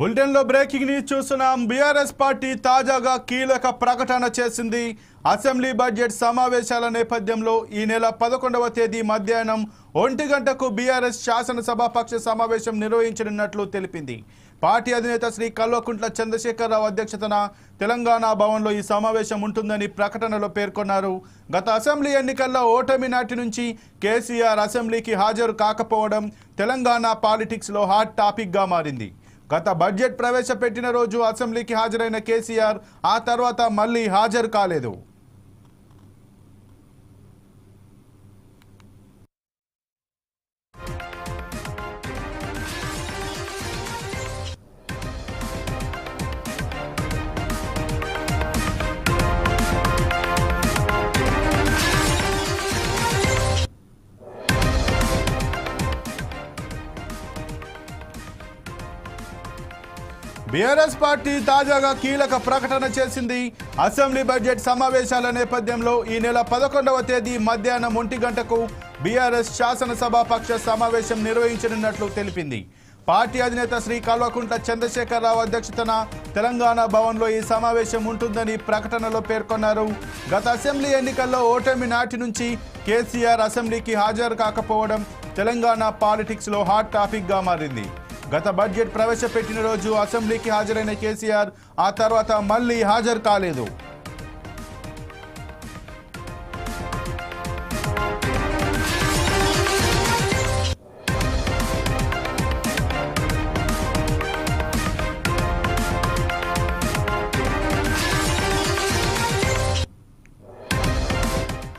బులెటిన్లో breaking news చూస్తున్నాం. BRS party తాజాగా కీలక ప్రకటన చేసింది. అసెంబ్లీ బడ్జెట్ సమావేశాల నేపథ్యంలో ఈ నెల 11వ తేదీ మధ్యాహ్నం 1 గంటకు బీఆర్ఎస్ శాసనసభాపక్ష సమావేశం నిర్వహించనున్నట్లు తెలిపింది. పార్టీ అధినేత శ్రీ కల్వకుంట్ల చంద్రశేఖరరావు అధ్యక్షతన తెలంగాణ భవన్లో ఈ సమావేశం ఉంటుందని ప్రకటనలో పేర్కొన్నారు. గత అసెంబ్లీ ఎన్నికల్లో ఓటమి నాటి నుంచి కేసీఆర్ అసెంబ్లీకి హాజరు కాకపోవడం తెలంగాణ పాలిటిక్స్లో హాట్ టాపిక్గా మారింది. గత బడ్జెట్ ప్రవేశపెట్టిన రోజు అసెంబ్లీకి హాజరైన కేసీఆర్ ఆ తర్వాత మళ్ళీ హాజరు కాలేదు. బీఆర్ఎస్ పార్టీ తాజాగా కీలక ప్రకటన చేసింది. అసెంబ్లీ బడ్జెట్ సమావేశాల నేపథ్యంలో ఈ నెల 11వ తేదీ మధ్యాహ్నం 1 గంటకు బీఆర్ఎస్ శాసనసభాపక్ష సమావేశం నిర్వహించనున్నట్లు తెలిపింది. పార్టీ అధినేత శ్రీ కల్వకుంట్ల చంద్రశేఖరరావు అధ్యక్షతన తెలంగాణ భవన్లో ఈ సమావేశం ఉంటుందని ప్రకటనలో పేర్కొన్నారు. గత అసెంబ్లీ ఎన్నికల్లో ఓటమి నాటి నుంచి కేసీఆర్ అసెంబ్లీకి హాజరు కాకపోవడం తెలంగాణ పాలిటిక్స్లో హాట్ టాపిక్గా మారింది. గత బడ్జెట్ ప్రవేశపెట్టిన రోజు అసెంబ్లీకి హాజరైన కేసీఆర్ ఆ తర్వాత మళ్ళీ హాజరు కాలేదు.